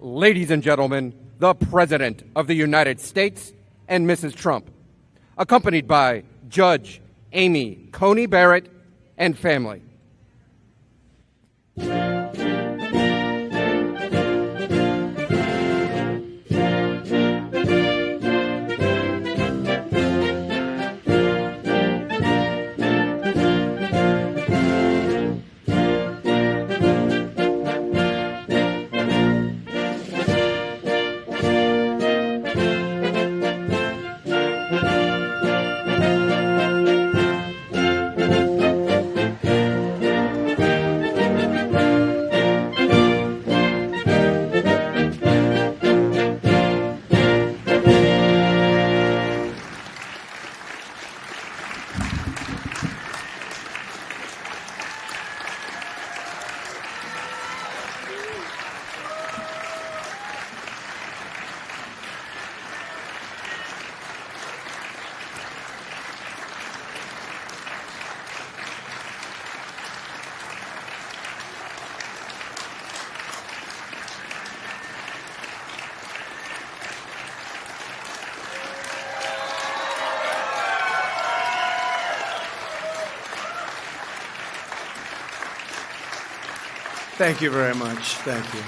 Ladies and gentlemen, the President of the United States and Mrs. Trump, accompanied by Judge Amy Coney Barrett and family. Thank you very much. Thank you.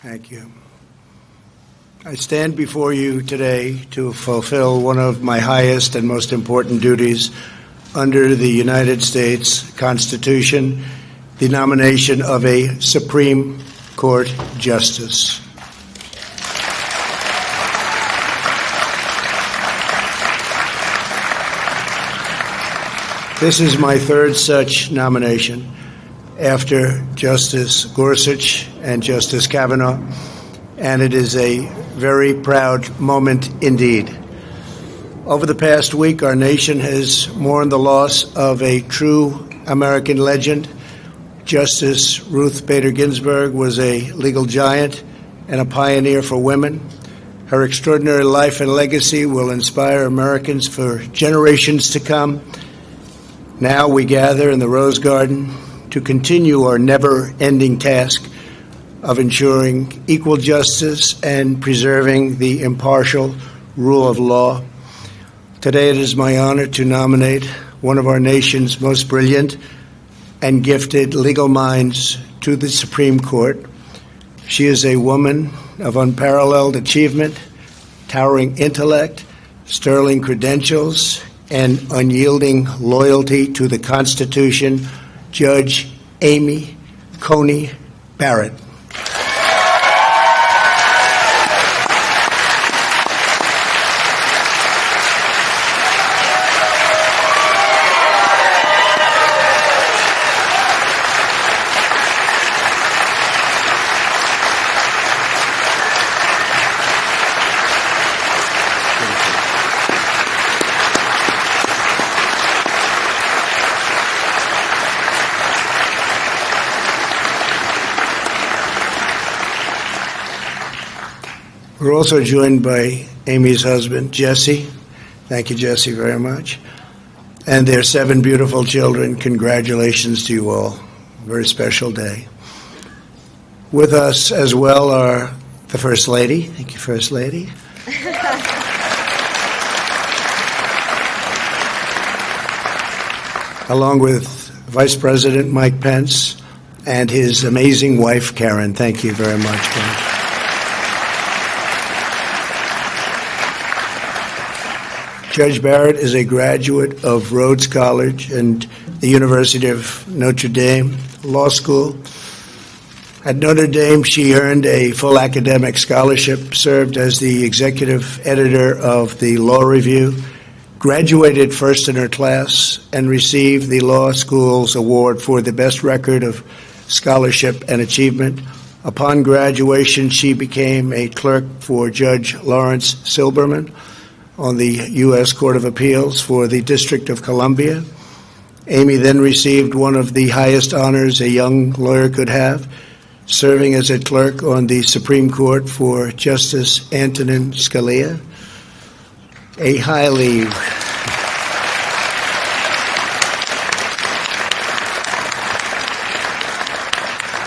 Thank you. I stand before you today to fulfill one of my highest and most important duties under the United States Constitution, the nomination of a Supreme Court Justice. This is my third such nomination, after Justice Gorsuch and Justice Kavanaugh, and it is a very proud moment indeed. Over the past week, our nation has mourned the loss of a true American legend. Justice Ruth Bader Ginsburg was a legal giant and a pioneer for women. Her extraordinary life and legacy will inspire Americans for generations to come. Now we gather in the Rose Garden to continue our never-ending task of ensuring equal justice and preserving the impartial rule of law. Today it is my honor to nominate one of our nation's most brilliant and gifted legal minds to the Supreme Court. She is a woman of unparalleled achievement, towering intellect, sterling credentials, and unyielding loyalty to the Constitution, Judge Amy Coney Barrett. We're also joined by Amy's husband, Jesse. Thank you, Jesse, very much. And their 7 beautiful children. Congratulations to you all. Very special day. With us as well are the First Lady. Thank you, First Lady. Along with Vice President Mike Pence and his amazing wife, Karen. Thank you very much, Karen. Judge Barrett is a graduate of Rhodes College and the University of Notre Dame Law School. At Notre Dame, she earned a full academic scholarship, served as the executive editor of the Law Review, graduated first in her class, and received the law school's award for the best record of scholarship and achievement. Upon graduation, she became a clerk for Judge Lawrence Silberman on the U.S. Court of Appeals for the District of Columbia. Amy then received one of the highest honors a young lawyer could have, serving as a clerk on the Supreme Court for Justice Antonin Scalia.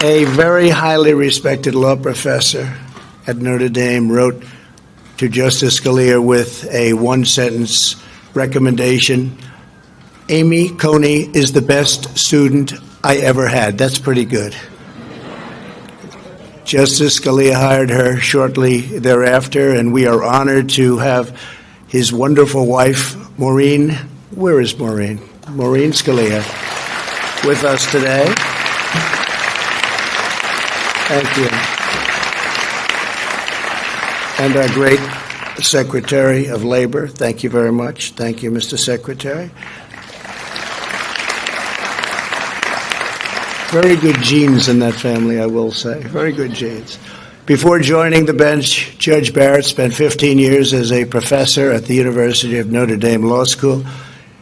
A very highly respected law professor at Notre Dame wrote to Justice Scalia with a one-sentence recommendation: Amy Coney is the best student I ever had. That's pretty good. Justice Scalia hired her shortly thereafter, and we are honored to have his wonderful wife, Maureen. Where is Maureen? Maureen Scalia with us today. Thank you. And our great Secretary of Labor. Thank you very much. Thank you, Mr. Secretary. Very good genes in that family, I will say. Very good genes. Before joining the bench, Judge Barrett spent 15 years as a professor at the University of Notre Dame Law School.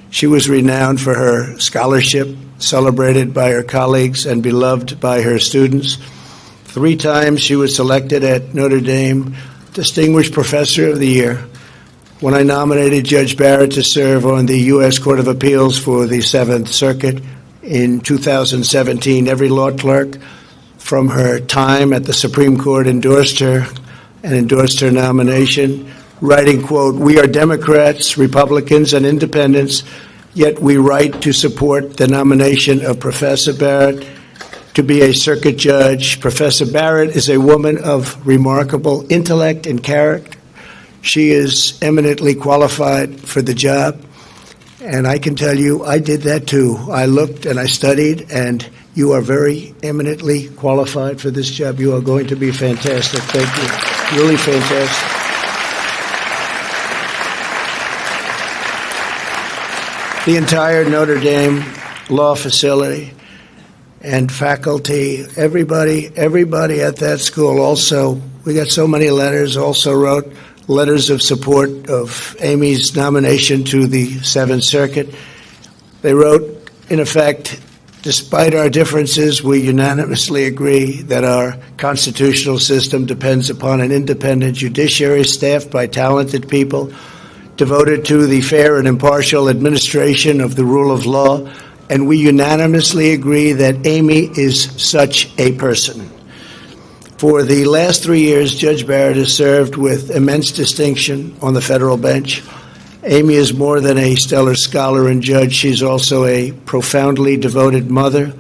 She was renowned for her scholarship, celebrated by her colleagues and beloved by her students. 3 times she was selected at Notre Dame Distinguished Professor of the Year. When I nominated Judge Barrett to serve on the U.S. Court of Appeals for the Seventh Circuit in 2017, every law clerk from her time at the Supreme Court endorsed her nomination, writing, quote, "We are Democrats, Republicans, and Independents, yet we write to support the nomination of Professor Barrett to be a circuit judge. Professor Barrett is a woman of remarkable intellect and character. She is eminently qualified for the job." And I can tell you, I did that too. I looked and I studied, and you are very eminently qualified for this job. You are going to be fantastic. Thank you. Really fantastic. The entire Notre Dame law facility and faculty, everybody at that school also, we got so many letters, also wrote letters of support of Amy's nomination to the Seventh Circuit. They wrote, in effect, despite our differences, we unanimously agree that our constitutional system depends upon an independent judiciary staffed by talented people, devoted to the fair and impartial administration of the rule of law, and we unanimously agree that Amy is such a person. For the last 3 years, Judge Barrett has served with immense distinction on the federal bench. Amy is more than a stellar scholar and judge. She's also a profoundly devoted mother.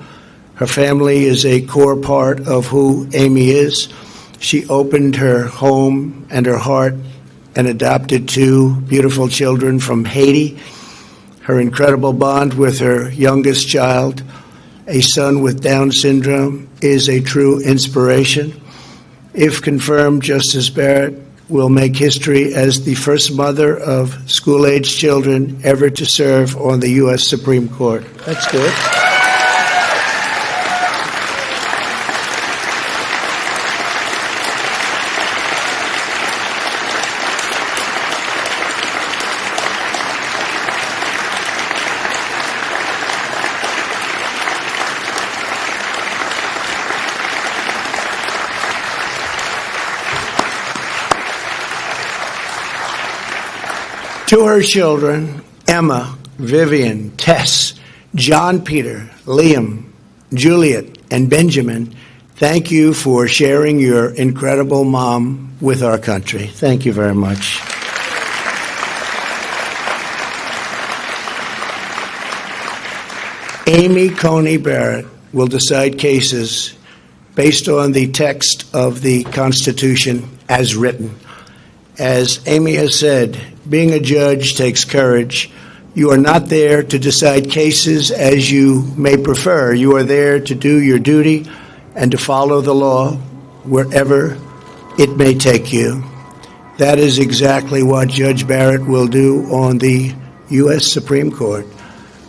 Her family is a core part of who Amy is. She opened her home and her heart and adopted 2 beautiful children from Haiti. Her incredible bond with her youngest child, a son with Down syndrome, is a true inspiration. If confirmed, Justice Barrett will make history as the first mother of school-age children ever to serve on the U.S. Supreme Court. That's good. To her children, Emma, Vivian, Tess, John Peter, Liam, Juliet, and Benjamin, thank you for sharing your incredible mom with our country. Thank you very much. Amy Coney Barrett will decide cases based on the text of the Constitution as written. As Amy has said, being a judge takes courage. You are not there to decide cases as you may prefer. You are there to do your duty and to follow the law wherever it may take you. That is exactly what Judge Barrett will do on the U.S. Supreme Court.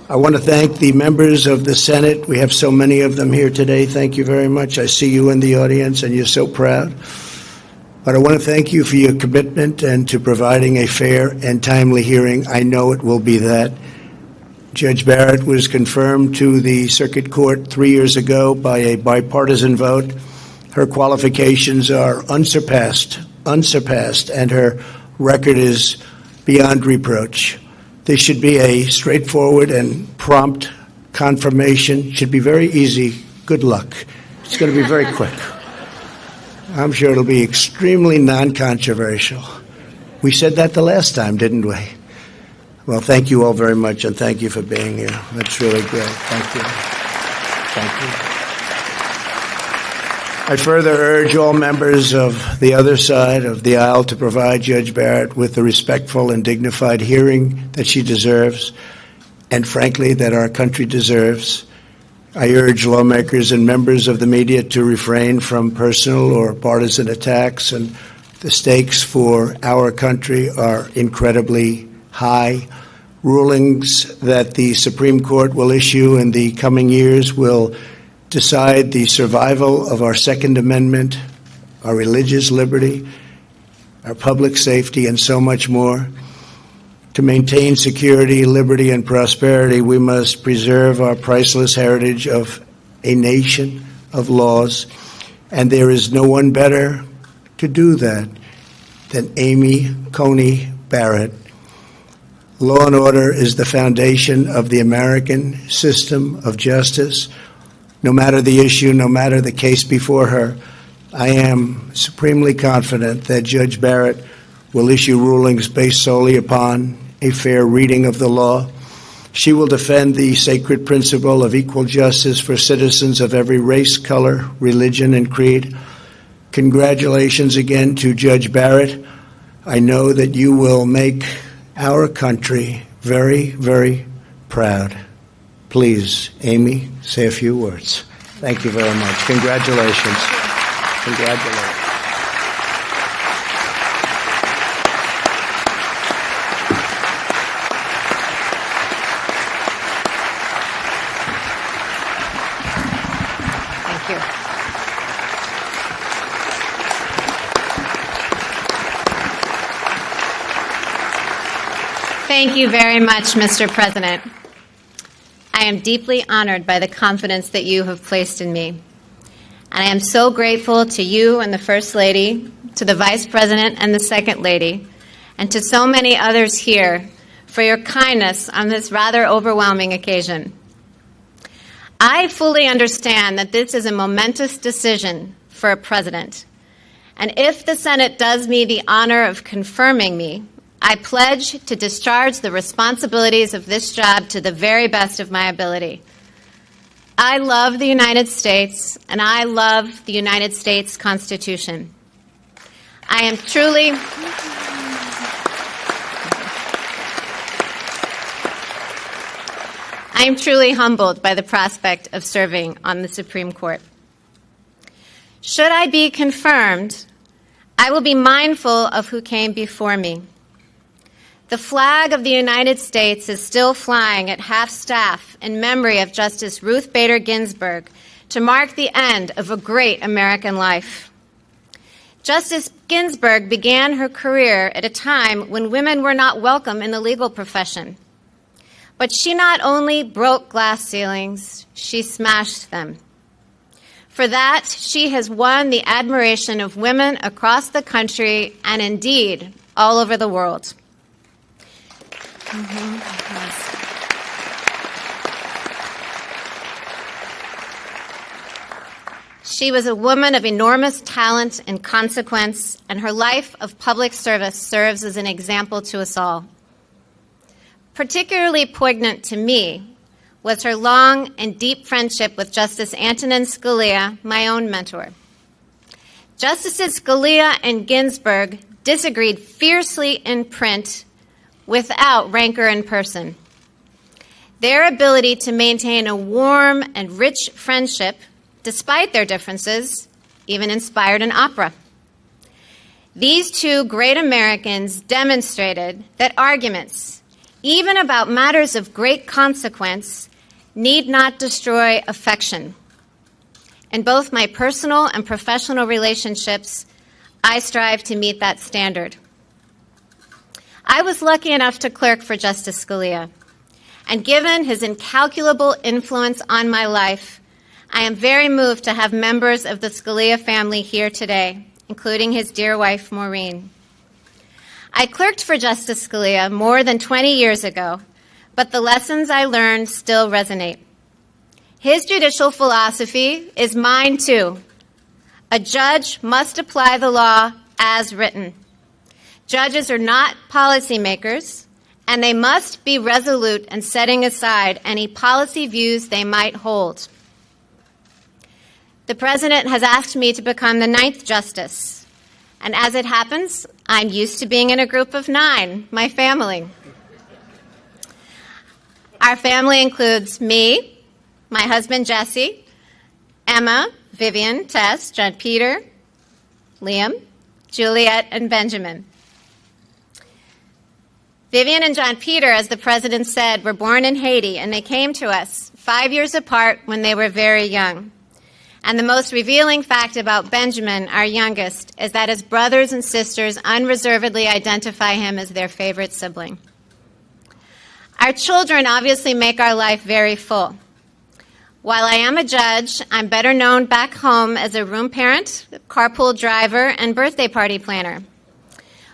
I want to thank the members of the Senate. We have so many of them here today. Thank you very much. I see you in the audience, and you're so proud. But I want to thank you for your commitment and to providing a fair and timely hearing. I know it will be that. Judge Barrett was confirmed to the Circuit Court 3 years ago by a bipartisan vote. Her qualifications are unsurpassed, and her record is beyond reproach. This should be a straightforward and prompt confirmation. Should be very easy. Good luck. It's going to be very quick. I'm sure it'll be extremely non-controversial. We said that the last time, didn't we? Well, thank you all very much, and thank you for being here. That's really great. Thank you. Thank you. I further urge all members of the other side of the aisle to provide Judge Barrett with the respectful and dignified hearing that she deserves, and frankly, that our country deserves. I urge lawmakers and members of the media to refrain from personal or partisan attacks, and the stakes for our country are incredibly high. Rulings that the Supreme Court will issue in the coming years will decide the survival of our Second Amendment, our religious liberty, our public safety, and so much more. To maintain security, liberty, and prosperity, we must preserve our priceless heritage of a nation of laws, and there is no one better to do that than Amy Coney Barrett. Law and order is the foundation of the American system of justice. No matter the issue, no matter the case before her, I am supremely confident that Judge Barrett will issue rulings based solely upon a fair reading of the law. She will defend the sacred principle of equal justice for citizens of every race, color, religion, and creed. Congratulations again to Judge Barrett. I know that you will make our country very, very proud. Please, Amy, say a few words. Thank you very much. Congratulations. Congratulations. Thank you. Thank you very much, Mr. President. I am deeply honored by the confidence that you have placed in me. And I am so grateful to you and the First Lady, to the Vice President and the Second Lady, and to so many others here for your kindness on this rather overwhelming occasion. I fully understand that this is a momentous decision for a president. And if the Senate does me the honor of confirming me, I pledge to discharge the responsibilities of this job to the very best of my ability. I love the United States, and I love the United States Constitution. I am truly humbled by the prospect of serving on the Supreme Court. Should I be confirmed, I will be mindful of who came before me. The flag of the United States is still flying at half-staff in memory of Justice Ruth Bader Ginsburg to mark the end of a great American life. Justice Ginsburg began her career at a time when women were not welcome in the legal profession. But she not only broke glass ceilings, she smashed them. For that, she has won the admiration of women across the country and indeed all over the world. Yes. She was a woman of enormous talent and consequence, and her life of public service serves as an example to us all. Particularly poignant to me was her long and deep friendship with Justice Antonin Scalia, my own mentor. Justices Scalia and Ginsburg disagreed fiercely in print without rancor in person. Their ability to maintain a warm and rich friendship, despite their differences, even inspired an opera. These two great Americans demonstrated that arguments, even about matters of great consequence, need not destroy affection. In both my personal and professional relationships, I strive to meet that standard. I was lucky enough to clerk for Justice Scalia, and given his incalculable influence on my life, I am very moved to have members of the Scalia family here today, including his dear wife, Maureen. I clerked for Justice Scalia more than 20 years ago, but the lessons I learned still resonate. His judicial philosophy is mine too. A judge must apply the law as written. Judges are not policymakers, and they must be resolute in setting aside any policy views they might hold. The President has asked me to become the 9th Justice, and as it happens, I'm used to being in a group of 9, my family. Our family includes me, my husband Jesse, Emma, Vivian, Tess, John Peter, Liam, Juliet, and Benjamin. Vivian and John Peter, as the President said, were born in Haiti, and they came to us 5 years apart when they were very young. And the most revealing fact about Benjamin, our youngest, is that his brothers and sisters unreservedly identify him as their favorite sibling. Our children obviously make our life very full. While I am a judge, I'm better known back home as a room parent, carpool driver, and birthday party planner.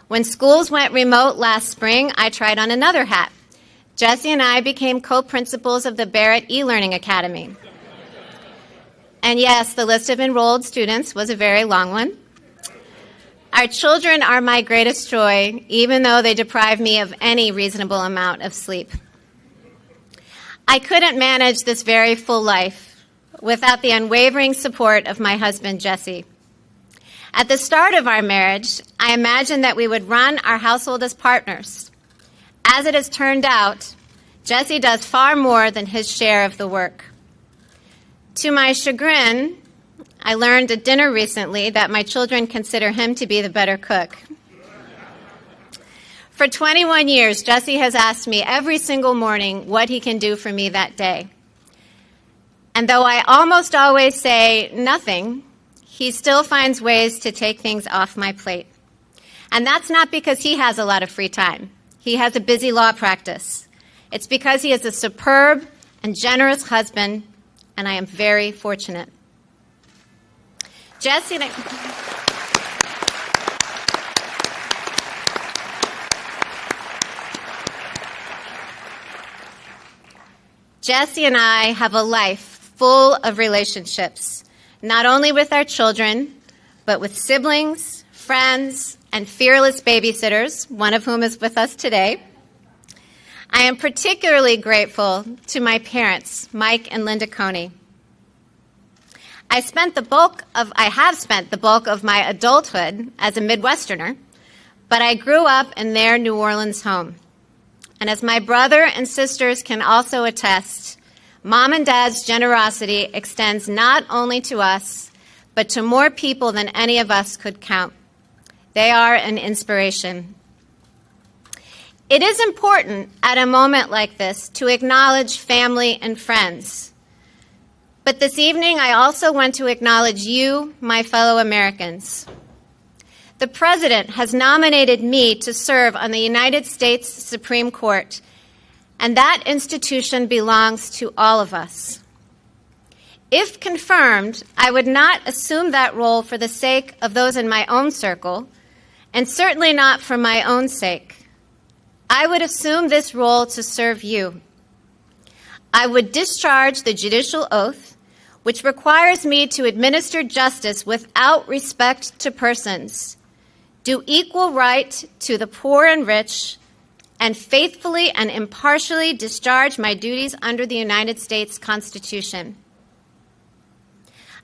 When schools went remote last spring, I tried on another hat. Jesse and I became co-principals of the Barrett e-Learning Academy. And yes, the list of enrolled students was a very long one. Our children are my greatest joy, even though they deprive me of any reasonable amount of sleep. I couldn't manage this very full life without the unwavering support of my husband, Jesse. At the start of our marriage, I imagined that we would run our household as partners. As it has turned out, Jesse does far more than his share of the work. To my chagrin, I learned at dinner recently that my children consider him to be the better cook. For 21 years, Jesse has asked me every single morning what he can do for me that day. And though I almost always say nothing, he still finds ways to take things off my plate. And that's not because he has a lot of free time. He has a busy law practice. It's because he is a superb and generous husband, and I am very fortunate. Jesse and I have a life full of relationships, not only with our children, but with siblings, friends, and fearless babysitters, one of whom is with us today. I am particularly grateful to my parents, Mike and Linda Coney. I have spent the bulk of my adulthood as a Midwesterner, but I grew up in their New Orleans home. And as my brother and sisters can also attest, Mom and Dad's generosity extends not only to us, but to more people than any of us could count. They are an inspiration. It is important at a moment like this to acknowledge family and friends. But this evening, I also want to acknowledge you, my fellow Americans. The President has nominated me to serve on the United States Supreme Court, and that institution belongs to all of us. If confirmed, I would not assume that role for the sake of those in my own circle, and certainly not for my own sake. I would assume this role to serve you. I would discharge the judicial oath, which requires me to administer justice without respect to persons, do equal right to the poor and rich, and faithfully and impartially discharge my duties under the United States Constitution.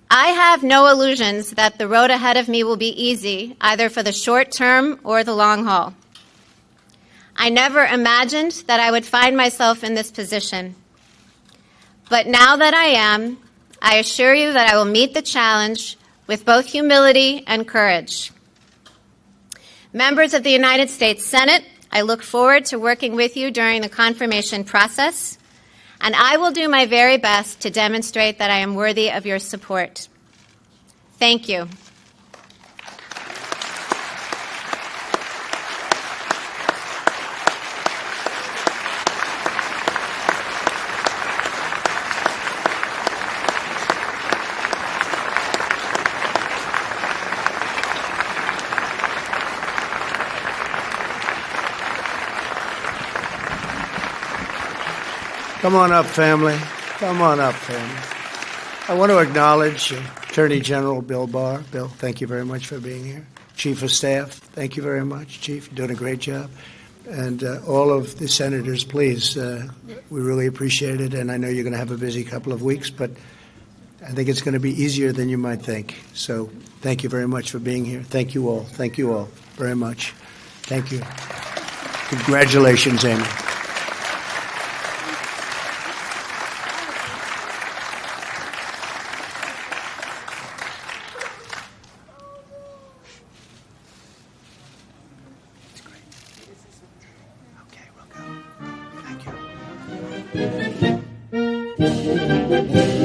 I have no illusions that the road ahead of me will be easy, either for the short term or the long haul. I never imagined that I would find myself in this position. But now that I am, I assure you that I will meet the challenge with both humility and courage. Members of the United States Senate I look forward to working with you during the confirmation process, and I will do my very best to demonstrate that I am worthy of your support. Thank you. Come on up, family. Come on up, family. I want to acknowledge Attorney General Bill Barr. Bill, thank you very much for being here. Chief of Staff, thank you very much. Chief, you're doing a great job. And all of the senators, please, we really appreciate it. And I know you're going to have a busy couple of weeks, but I think it's going to be easier than you might think. So thank you very much for being here. Thank you all. Thank you all very much. Thank you. Congratulations, Amy. Okay, we'll go. Thank you.